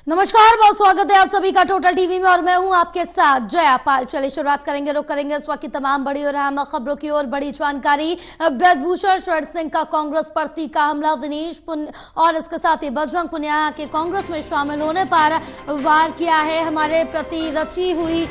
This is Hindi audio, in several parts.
नमस्कार, बहुत स्वागत है आप सभी का टोटल टीवी में और मैं हूं आपके साथ जया पाल। चलिए शुरुआत करेंगे, रुक करेंगे इस वक्त की तमाम बड़ी और अहम खबरों की ओर। बड़ी जानकारी, ब्रजभूषण शरण सिंह का कांग्रेस प्रति का हमला, विनेश और इसके साथ ही बजरंग पुनिया के कांग्रेस में शामिल होने पर वार किया है। हमारे प्रति रची हुई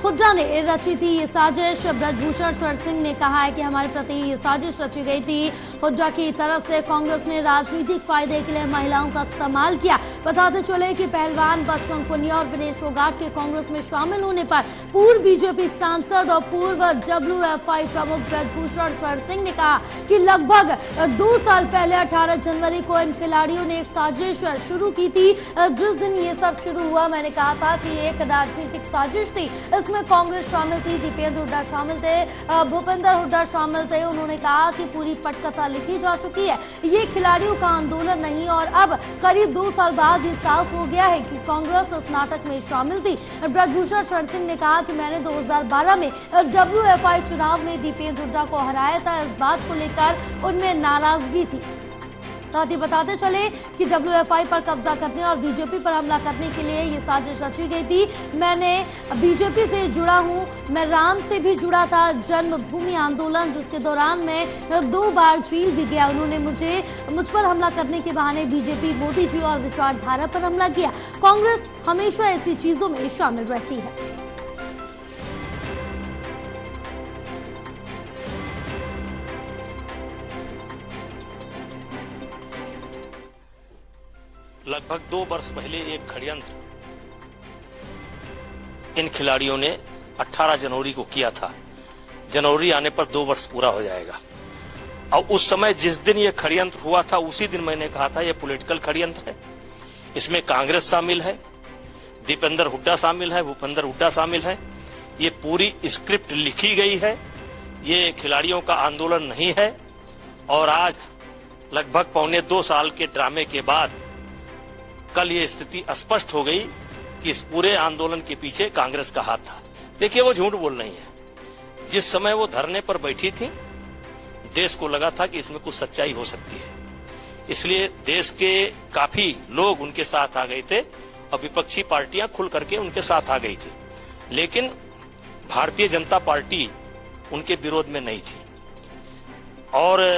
हुड्डा ने रची थी ये साजिश। ब्रजभूषण शरण सिंह ने कहा है कि हमारे प्रति ये साजिश रची गई थी। हुड्डा की तरफ से कांग्रेस ने राजनीतिक फायदे के लिए महिलाओं का इस्तेमाल किया। बताते चले कि पहलवान बजरंग पुनिया और विनेश फोगाट के कांग्रेस में शामिल होने पर पूर्व बीजेपी सांसद और पूर्व WFI प्रमुख ब्रजभूषण शरण सिंह ने कहा कि लगभग 2 साल पहले 18 जनवरी को इन खिलाड़ियों ने एक साजिश शुरू की थी। जिस दिन ये सब शुरू हुआ, मैंने कहा था कि एक राजनीतिक साजिश थी। इसमें कांग्रेस शामिल थी, दीपेंद्र हुड्डा शामिल थे, भूपेंद्र हुड्डा शामिल थे। उन्होंने कहा कि पूरी पटकथा लिखी जा चुकी है, ये खिलाड़ियों का आंदोलन नहीं। और अब करीब 2 साल बाद ये साफ हो गया है कि कांग्रेस इस नाटक में शामिल थी। ब्रजभूषण शरण सिंह ने कहा कि मैंने 2012 में WFI चुनाव में दीपेंद्र हुड्डा को हराया था। इस बात को लेकर उनमें नाराजगी थी। साथ ही बताते चले कि WFI पर कब्जा करने और बीजेपी पर हमला करने के लिए ये साजिश रची गई थी। मैंने बीजेपी से जुड़ा हूं, मैं राम से भी जुड़ा था, जन्मभूमि आंदोलन जिसके दौरान मैं 2 बार जेल भी गया। उन्होंने मुझ पर हमला करने के बहाने बीजेपी, मोदी जी और विचारधारा पर हमला किया। कांग्रेस हमेशा ऐसी चीजों में शामिल रहती है। लगभग 2 वर्ष पहले एक षड्यंत्र इन खिलाड़ियों ने 18 जनवरी को किया था। जनवरी आने पर 2 वर्ष पूरा हो जाएगा। और उस समय जिस दिन ये षड्यंत्र हुआ था, उसी दिन मैंने कहा था ये पॉलिटिकल षड्यंत्र है, इसमें कांग्रेस शामिल है, दीपेंद्र हुड्डा शामिल है, भूपेंद्र हुड्डा शामिल है। ये पूरी स्क्रिप्ट लिखी गई है, ये खिलाड़ियों का आंदोलन नहीं है। और आज लगभग 2.25 साल के ड्रामे के बाद कल ये स्थिति स्पष्ट हो गई कि इस पूरे आंदोलन के पीछे कांग्रेस का हाथ था। देखिए, वो झूठ बोल रही है। जिस समय वो धरने पर बैठी थी, देश को लगा था कि इसमें कुछ सच्चाई हो सकती है, इसलिए देश के काफी लोग उनके साथ आ गए थे और विपक्षी पार्टियां खुल करके उनके साथ आ गई थी। लेकिन भारतीय जनता पार्टी उनके विरोध में नहीं थी और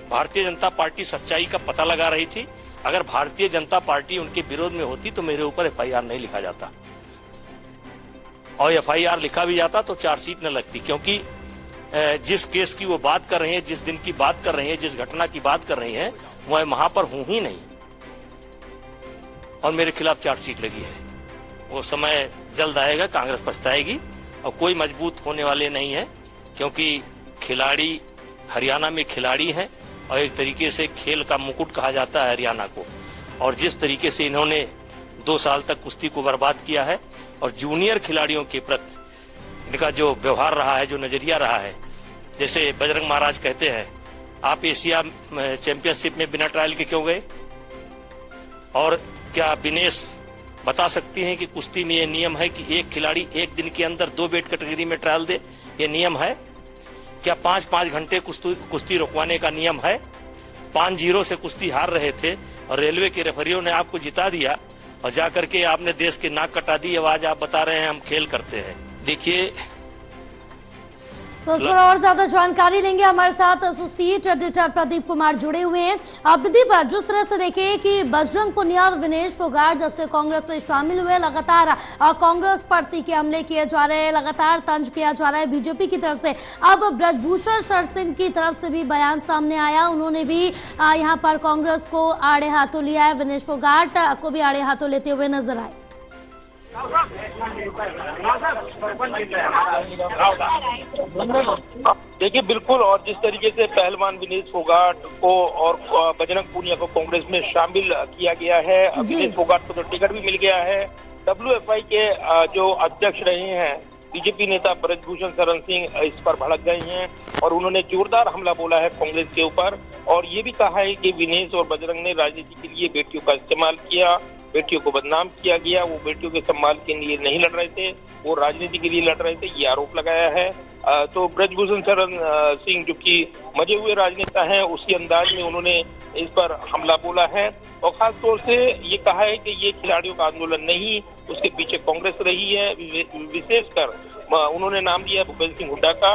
भारतीय जनता पार्टी सच्चाई का पता लगा रही थी। अगर भारतीय जनता पार्टी उनके विरोध में होती तो मेरे ऊपर FIR नहीं लिखा जाता, और FIR लिखा भी जाता तो चार्जशीट न लगती, क्योंकि जिस केस की वो बात कर रही है, जिस दिन की बात कर रही है, जिस घटना की बात कर रही है, मैं वहां पर हूं ही नहीं और मेरे खिलाफ चार्जशीट लगी है। वो समय जल्द आएगा, कांग्रेस पछताएगी और कोई मजबूत होने वाले नहीं है, क्योंकि खिलाड़ी हरियाणा में खिलाड़ी हैं और एक तरीके से खेल का मुकुट कहा जाता है हरियाणा को। और जिस तरीके से इन्होंने 2 साल तक कुश्ती को बर्बाद किया है और जूनियर खिलाड़ियों के प्रति इनका जो व्यवहार रहा है, जो नजरिया रहा है, जैसे बजरंग महाराज कहते हैं, आप एशिया चैंपियनशिप में बिना ट्रायल के क्यों गए? और क्या विनेश बता सकती हैं कि कुश्ती में ये नियम है कि एक खिलाड़ी 1 दिन के अंदर 2 वेट कैटेगरी में ट्रायल दे? ये नियम है क्या? 5-5 घंटे कुश्ती रुकवाने का नियम है? 5-0 से कुश्ती हार रहे थे और रेलवे के रेफरियों ने आपको जिता दिया और जाकर के आपने देश की नाक कटा दी। अब आज आप बता रहे हैं हम खेल करते हैं। देखिए, तो उस पर और ज्यादा जानकारी लेंगे। हमारे साथ एसोसिएट एडिटर प्रदीप कुमार जुड़े हुए हैं। प्रदीप, जिस तरह से देखें कि बजरंग पुनिया और विनेश फोगाट जब से कांग्रेस में शामिल हुए, लगातार कांग्रेस प्रति के हमले किए जा रहे हैं, लगातार तंज किया जा रहा है बीजेपी की तरफ से। अब ब्रजभूषण शरण सिंह की तरफ से भी बयान सामने आया, उन्होंने भी यहाँ पर कांग्रेस को आड़े हाथों लिया है, विनेश फोगाट को भी आड़े हाथों लेते हुए नजर आए। देखिए, बिल्कुल। और जिस तरीके से पहलवान विनेश फोगाट को और बजरंग पुनिया को कांग्रेस में शामिल किया गया है, विनेश फोगाट को तो टिकट भी मिल गया है। WFI के जो अध्यक्ष रहे हैं बीजेपी नेता ब्रजभूषण शरण सिंह इस पर भड़क गए हैं और उन्होंने जोरदार हमला बोला है कांग्रेस के ऊपर। और ये भी कहा है कि विनेश और बजरंग ने राजनीति के लिए बेटियों का इस्तेमाल किया, बेटियों को बदनाम किया गया, वो बेटियों के सम्मान के लिए नहीं लड़ रहे थे, वो राजनीति के लिए लड़ रहे थे, ये आरोप लगाया है। तो ब्रजभूषण शरण सिंह जो कि मजे हुए राजनेता हैं, उसी अंदाज में उन्होंने इस पर हमला बोला है। और खास तौर से ये कहा है कि ये खिलाड़ियों का आंदोलन नहीं, उसके पीछे कांग्रेस रही है। विशेषकर उन्होंने नाम दिया भूपेंद्र सिंह हुड्डा का,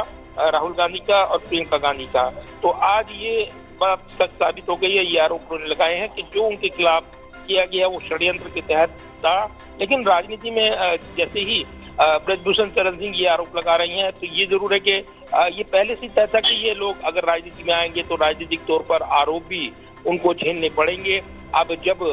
राहुल गांधी का और प्रियंका गांधी का। तो आज ये बात सच साबित हो गई है। ये आरोप उन्होंने लगाए हैं कि जो उनके खिलाफ किया गया वो षड्यंत्र के तहत था। लेकिन राजनीति में जैसे ही ब्रजभूषण शरण सिंह ये आरोप लगा रही हैं, तो ये जरूर है कि ये पहले से तय था कि ये लोग अगर राजनीति में आएंगे तो राजनीतिक तौर पर आरोप भी उनको झेलने पड़ेंगे। अब जब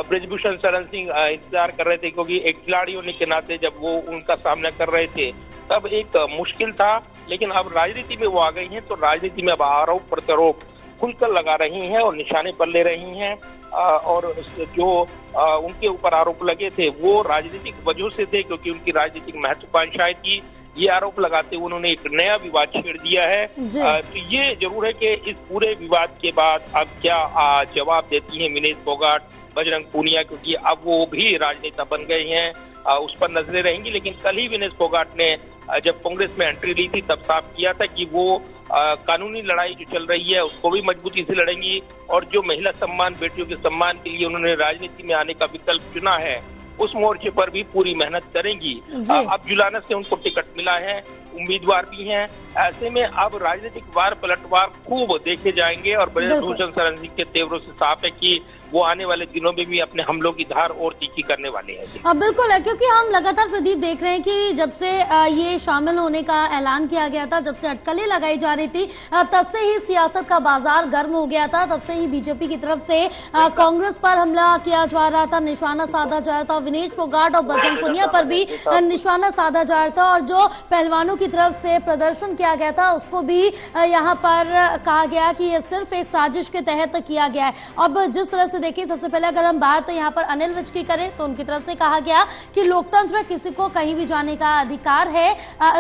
ब्रजभूषण शरण सिंह इंतजार कर रहे थे, क्योंकि एक खिलाड़ी होने के नाते जब वो उनका सामना कर रहे थे तब एक मुश्किल था, लेकिन अब राजनीति में वो आ गई हैं, तो राजनीति में अब आरोप प्रत्यारोप खुलकर लगा रही हैं और निशाने पर ले रही हैं। और जो उनके ऊपर आरोप लगे थे वो राजनीतिक वजह से थे, क्योंकि उनकी राजनीतिक महत्वाकांक्षाएं थी। ये आरोप लगाते हुए उन्होंने एक नया विवाद छेड़ दिया है। तो ये जरूर है कि इस पूरे विवाद के बाद अब क्या जवाब देती हैं विनेश फोगाट, बजरंग पूनिया, क्योंकि अब वो भी राजनेता बन गए हैं, उस पर नजरें रहेंगी। लेकिन कल ही विनेश फोगाट ने जब कांग्रेस में एंट्री ली थी तब साफ किया था कि वो कानूनी लड़ाई जो चल रही है उसको भी मजबूती से लड़ेंगी, और जो महिला सम्मान, बेटियों के सम्मान के लिए उन्होंने राजनीति में आने का विकल्प चुना है उस मोर्चे पर भी पूरी मेहनत करेंगी। अब जुलाना से उनको टिकट मिला है, उम्मीदवार भी हैं। ऐसे में अब राजनीतिक वार पलटवार खूब देखे जाएंगे और ब्रजभूषण शरण सिंह के तेवरों से साफ है कि वो आने वाले दिनों में भी अपने हमलों की धार और तीखी करने वाले हैं। बिल्कुल है, क्योंकि हम लगातार प्रदीप देख रहे हैं कि जब से ये शामिल होने का ऐलान किया गया था, जब से अटकलें लगाई जा रही थी, तब से ही सियासत का बाजार गर्म हो गया था। तब से ही बीजेपी की तरफ से कांग्रेस पर हमला किया जा रहा था, निशाना साधा जा रहा था। विनेश फोगाट और बजरंग पूनिया पर भी निशाना साधा जा रहा था, और जो पहलवानों की तरफ से प्रदर्शन किया गया था उसको भी यहाँ पर कहा गया कि ये सिर्फ एक साजिश के तहत किया गया है। अब जिस तरह से देखिए, सबसे पहले अगर हम बात यहाँ पर अनिल विज की करें तो उनकी तरफ से कहा गया कि लोकतंत्र किसी को कहीं भी जाने का अधिकार है,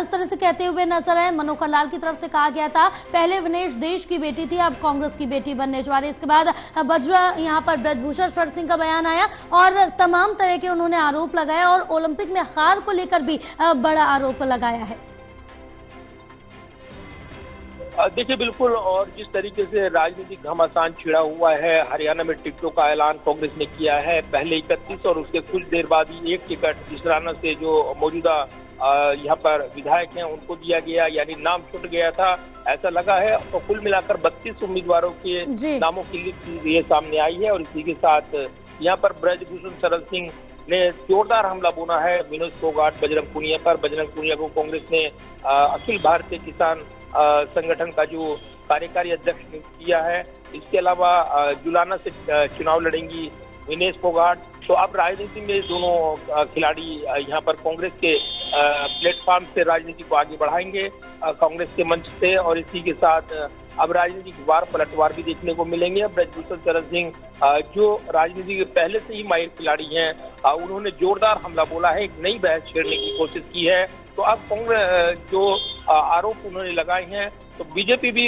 इस तरह से कहते हुए नजर आए। मनोहर लाल की तरफ से कहा गया था पहले विनेश देश की बेटी थी, अब कांग्रेस की बेटी बनने जा रही। इसके बाद यहाँ पर ब्रजभूषण शरण सिंह का बयान आया और तमाम तरह के उन्होंने आरोप लगाया, और ओलंपिक में हार को लेकर भी बड़ा आरोप लगाया है। देखिए बिल्कुल, और जिस तरीके से राजनीतिक घमासान छिड़ा हुआ है, हरियाणा में टिकटों का ऐलान कांग्रेस ने किया है, पहले 31 और उसके कुछ देर बाद ही एक टिकट जिसराना से जो मौजूदा यहाँ पर विधायक हैं उनको दिया गया, यानी नाम छूट गया था ऐसा लगा है। तो कुल मिलाकर 32 उम्मीदवारों के नामों की लिस्ट ये सामने आई है, और इसी के साथ यहाँ पर ब्रजभूषण शरण सिंह ने जोरदार हमला बोला है विनेश फोगाट, बजरंग पूनिया पर। बजरंग पूनिया को कांग्रेस ने अखिल भारतीय किसान संगठन का जो कार्यकारी अध्यक्ष नियुक्त किया है। इसके अलावा जुलाना से चुनाव लड़ेंगी विनेश फोगाट। तो अब राजनीति में दोनों खिलाड़ी यहाँ पर कांग्रेस के प्लेटफॉर्म से राजनीति को आगे बढ़ाएंगे, कांग्रेस के मंच से, और इसी के साथ अब राजनीतिक वार पलटवार भी देखने को मिलेंगे। ब्रजभूषण शरण सिंह जो राजनीति के पहले से ही माहिर खिलाड़ी हैं, उन्होंने जोरदार हमला बोला है, एक नई बहस छेड़ने की कोशिश की है। तो अब कांग्रेस जो आरोप उन्होंने लगाए हैं, तो बीजेपी भी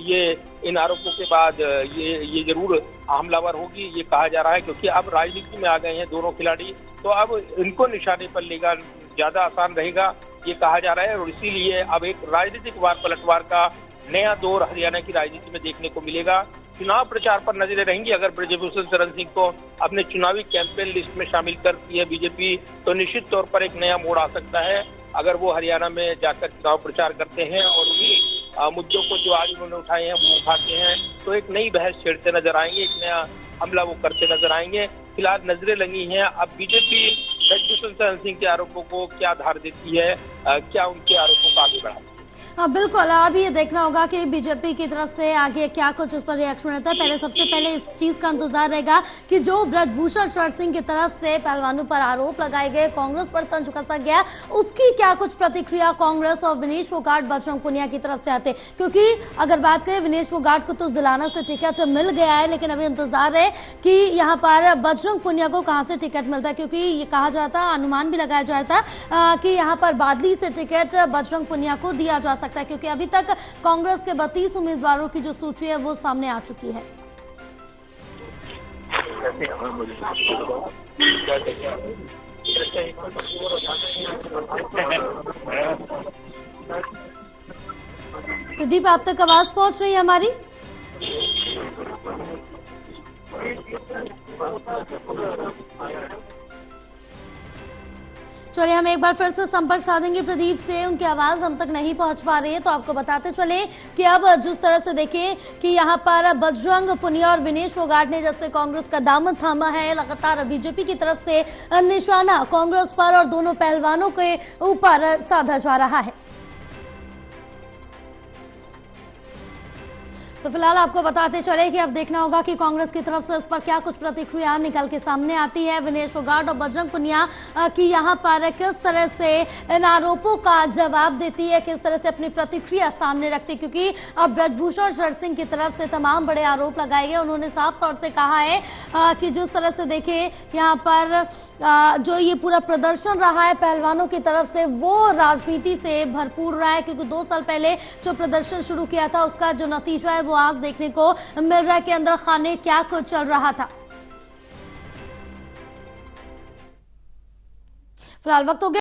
ये इन आरोपों के बाद ये जरूर हमलावर होगी, ये कहा जा रहा है, क्योंकि अब राजनीति में आ गए हैं दोनों खिलाड़ी। तो अब इनको निशाने पर लेगा ज्यादा आसान रहेगा, ये कहा जा रहा है। और इसीलिए अब एक राजनीतिक वार पलटवार का नया दौर हरियाणा की राजनीति में देखने को मिलेगा। चुनाव प्रचार पर नजरें रहेंगी। अगर ब्रजभूषण शरण सिंह को अपने चुनावी कैंपेन लिस्ट में शामिल करती है बीजेपी, तो निश्चित तौर पर एक नया मोड़ आ सकता है। अगर वो हरियाणा में जाकर चुनाव प्रचार करते हैं और उन्हीं मुद्दों को जो आज उन्होंने उठाए हैं वो उठाते हैं, तो एक नई बहस छेड़ते नजर आएंगे, एक नया हमला वो करते नजर आएंगे। फिलहाल नजरें लगी हैं। अब बीजेपी ब्रजभूषण शरण सिंह के आरोपों को क्या धार देती है, क्या उनके आरोपों को आगे बढ़ाती है। बिल्कुल, अब ये देखना होगा कि बीजेपी की तरफ से आगे क्या कुछ उस पर रिएक्शन रहता है। पहले सबसे पहले इस चीज का इंतजार रहेगा कि जो ब्रजभूषण शरण सिंह की तरफ से पहलवानों पर आरोप लगाए गए, कांग्रेस पर तंज कसा गया, उसकी क्या कुछ प्रतिक्रिया कांग्रेस और विनेश फोगाट, बजरंग पूनिया की तरफ से आते। क्योंकि अगर बात करें विनेश फोगाट को तो जिलाना से टिकट मिल गया है, लेकिन अभी इंतजार है कि यहाँ पर बजरंग पूनिया को कहाँ से टिकट मिलता है, क्योंकि ये कहा जाता, अनुमान भी लगाया जाता कि यहाँ पर बादली से टिकट बजरंग पूनिया को दिया जा सकता है, क्योंकि अभी तक कांग्रेस के 32 उम्मीदवारों की जो सूची है वो सामने आ चुकी है। प्रदीप, आप तक आवाज पहुंच रही है हमारी? चलिए हम एक बार फिर से संपर्क साधेंगे प्रदीप से, उनकी आवाज हम तक नहीं पहुंच पा रही है, तो आपको बताते चले कि अब जिस तरह से देखें कि यहाँ पर बजरंग पुनिया और विनेश फोगाट ने जब से कांग्रेस का दामन थामा है, लगातार बीजेपी की तरफ से निशाना कांग्रेस पर और दोनों पहलवानों के ऊपर साधा जा रहा है। तो फिलहाल आपको बताते चले कि अब देखना होगा कि कांग्रेस की तरफ से इस पर क्या कुछ प्रतिक्रिया निकल के सामने आती है। विनेश फोगाट और बजरंग पुनिया की यहाँ पर किस तरह से इन आरोपों का जवाब देती है, किस तरह से अपनी प्रतिक्रिया सामने रखती है, क्योंकि अब ब्रजभूषण शरण सिंह की तरफ से तमाम बड़े आरोप लगाए गए। उन्होंने साफ तौर से कहा है कि जिस तरह से देखें यहाँ पर जो ये पूरा प्रदर्शन रहा है पहलवानों की तरफ से, वो राजनीति से भरपूर रहा है, क्योंकि 2 साल पहले जो प्रदर्शन शुरू किया था उसका जो नतीजा है वो आज देखने को मिल रहा है कि अंदर खाने क्या कुछ चल रहा था। फिलहाल वक्त हो गया।